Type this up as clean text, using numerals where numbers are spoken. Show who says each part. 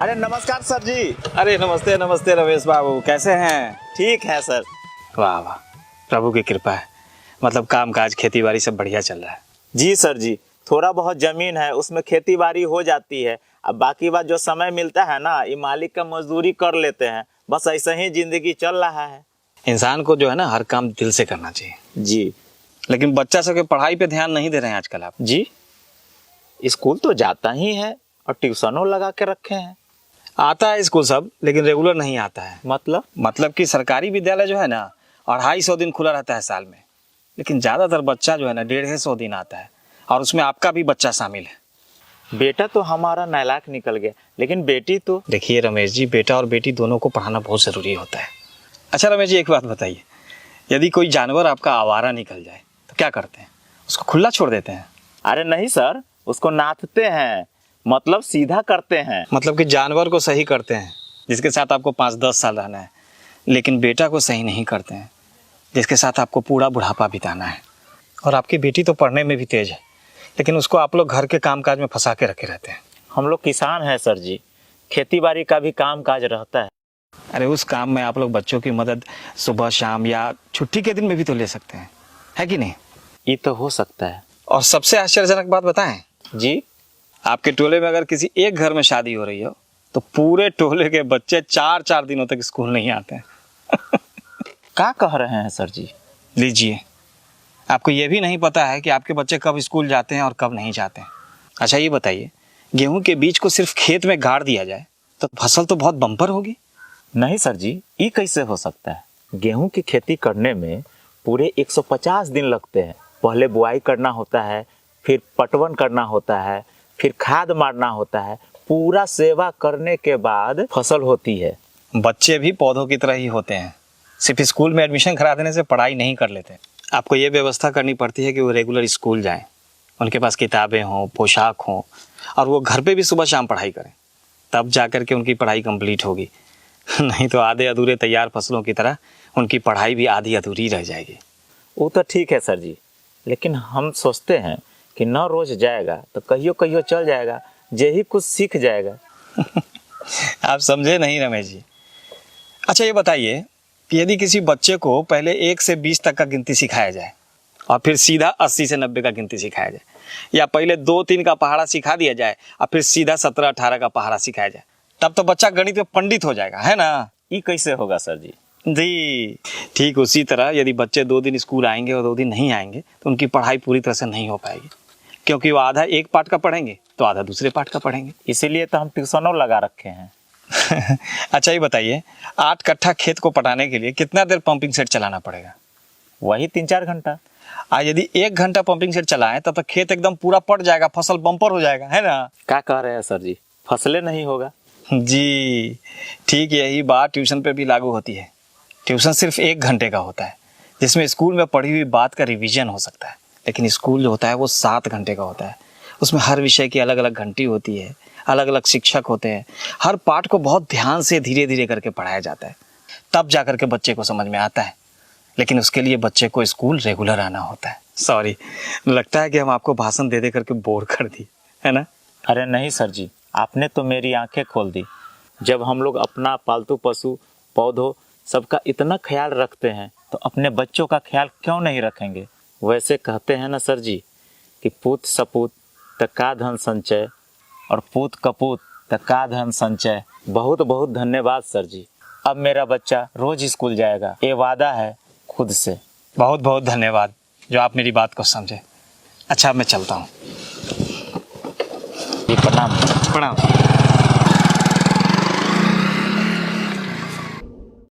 Speaker 1: अरे नमस्कार सर जी।
Speaker 2: अरे नमस्ते नमस्ते रमेश बाबू, कैसे हैं?
Speaker 1: ठीक है सर।
Speaker 2: वाह वाह, प्रभु की कृपा है। मतलब काम काज खेती बाड़ी सब बढ़िया चल रहा है।
Speaker 1: जी सर जी, थोड़ा बहुत जमीन है उसमें खेती बाड़ी हो जाती है। अब बाकी बात जो समय मिलता है ना, ये मालिक का मजदूरी कर लेते हैं। बस ऐसे ही जिंदगी चल रहा है।
Speaker 2: इंसान को जो है ना हर काम दिल से करना चाहिए।
Speaker 1: जी।
Speaker 2: लेकिन बच्चा सबके पढ़ाई पे ध्यान नहीं दे रहे हैं आजकल आप।
Speaker 1: जी, स्कूल तो जाता ही है और ट्यूशनों लगा के रखे हैं।
Speaker 2: आता है स्कूल सब, लेकिन रेगुलर नहीं आता है। मतलब कि सरकारी विद्यालय जो है ना 250 दिन खुला रहता है साल में, लेकिन ज़्यादातर बच्चा जो है ना 150 दिन आता है, और उसमें आपका भी बच्चा शामिल है।
Speaker 1: बेटा तो हमारा नालायक निकल गया, लेकिन बेटी तो।
Speaker 2: देखिए रमेश जी, बेटा और बेटी दोनों को पढ़ाना बहुत ज़रूरी होता है। अच्छा रमेश जी, एक बात बताइए, यदि कोई जानवर आपका आवारा निकल जाए तो क्या करते हैं? उसको खुला छोड़ देते हैं?
Speaker 1: अरे नहीं सर, उसको नाथते हैं, मतलब सीधा करते हैं।
Speaker 2: मतलब कि जानवर को सही करते हैं जिसके साथ आपको 5-10 साल रहना है, लेकिन बेटा को सही नहीं करते हैं जिसके साथ आपको पूरा बुढ़ापा बिताना है। और आपकी बेटी तो पढ़ने में भी तेज है, लेकिन उसको आप लोग घर के कामकाज में फंसा के रखे रहते हैं।
Speaker 1: हम लोग किसान हैं सर जी, खेती बाड़ी का भी काम काज रहता है।
Speaker 2: अरे उस काम में आप लोग बच्चों की मदद सुबह शाम या छुट्टी के दिन में भी तो ले सकते हैं, है कि नहीं?
Speaker 1: ये तो हो सकता है।
Speaker 2: और सबसे आश्चर्यजनक बात बताएं,
Speaker 1: जी।
Speaker 2: आपके टोले में अगर किसी एक घर में शादी हो रही हो तो पूरे टोले के बच्चे 4-4 दिनों तक स्कूल नहीं आते हैं।
Speaker 1: क्या कह रहे हैं सर जी?
Speaker 2: लीजिए, आपको ये भी नहीं पता है कि आपके बच्चे कब स्कूल जाते हैं और कब नहीं जाते हैं। अच्छा ये बताइए, गेहूं के बीज को सिर्फ खेत में गाड़ दिया जाए तो फसल तो बहुत बम्पर होगी।
Speaker 1: नहीं सर जी, ये कैसे हो सकता है? गेहूं की खेती करने में पूरे 150 दिन लगते हैं। पहले बुआई करना होता है, फिर पटवन करना होता है, फिर खाद मारना होता है। पूरा सेवा करने के बाद फसल होती है।
Speaker 2: बच्चे भी पौधों की तरह ही होते हैं, सिर्फ स्कूल में एडमिशन करा देने से पढ़ाई नहीं कर लेते। आपको ये व्यवस्था करनी पड़ती है कि वो रेगुलर स्कूल जाएं, उनके पास किताबें हों, पोशाक हों, और वो घर पे भी सुबह शाम पढ़ाई करें, तब जाकर के उनकी पढ़ाई कंप्लीट होगी। नहीं तो आधे अधूरे तैयार फसलों की तरह उनकी पढ़ाई भी आधी अधूरी रह जाएगी।
Speaker 1: वो तो ठीक है सर जी, लेकिन हम सोचते हैं कि न रोज जाएगा तो कहियो कहियो चल जाएगा, यही कुछ सीख जाएगा।
Speaker 2: आप समझे नहीं रमेश जी। अच्छा ये बताइए कि यदि किसी बच्चे को पहले 1 से 20 तक का गिनती सिखाया जाए और फिर सीधा 80 से 90 का गिनती सिखाया जाए, या पहले 2-3 का पहाड़ा सिखा दिया जाए और फिर सीधा 17-18 का पहाड़ा सिखाया जाए, तब तो बच्चा गणित में पंडित हो जाएगा, है ना?
Speaker 1: ये कैसे होगा सर जी?
Speaker 2: जी ठीक उसी तरह यदि बच्चे 2 दिन स्कूल आएंगे और 2 दिन नहीं आएंगे तो उनकी पढ़ाई पूरी तरह से नहीं हो पाएगी, क्योंकि वो आधा एक पार्ट का पढ़ेंगे तो आधा दूसरे पार्ट का पढ़ेंगे।
Speaker 1: इसीलिए तो हम ट्यूशनों लगा रखे हैं।
Speaker 2: अच्छा ये बताइए, 8 कट्ठा खेत को पटाने के लिए कितना देर पंपिंग सेट चलाना पड़ेगा?
Speaker 1: वही 3-4 घंटा।
Speaker 2: यदि 1 घंटा पंपिंग सेट चलाएं तब तो खेत एकदम पूरा पट जाएगा, फसल बम्पर हो जाएगा, है ना?
Speaker 1: क्या कह रहे हैं सर जी? फसलें नहीं होगा।
Speaker 2: जी ठीक यही बात ट्यूशन पे भी लागू होती है। ट्यूशन सिर्फ 1 घंटे का होता है, जिसमें स्कूल में पढ़ी हुई बात का रिवीजन हो सकता है, लेकिन स्कूल जो होता है वो 7 घंटे का होता है। उसमें हर विषय की अलग अलग घंटी होती है, अलग अलग शिक्षक होते हैं, हर पाठ को बहुत ध्यान से धीरे धीरे करके पढ़ाया जाता है, तब जा करके बच्चे को समझ में आता है। लेकिन उसके लिए बच्चे को स्कूल रेगुलर आना होता है। सॉरी, लगता है कि हम आपको भाषण दे दे करके बोर कर दी, है ना?
Speaker 1: अरे नहीं सर जी, आपने तो मेरी आंखें खोल दी। जब हम लोग अपना पालतू पशु पौधों सबका इतना ख्याल रखते हैं तो अपने बच्चों का ख्याल क्यों नहीं रखेंगे? वैसे कहते हैं ना सर जी कि पूत सपूत तका धन संचय और पूत कपूत तका धन संचय। बहुत बहुत धन्यवाद सर जी। अब मेरा बच्चा रोज स्कूल जाएगा, ये वादा है खुद से।
Speaker 2: बहुत बहुत धन्यवाद जो आप मेरी बात को समझे। अच्छा अब मैं चलता हूँ।
Speaker 1: जी प्रणाम।
Speaker 2: प्रणाम।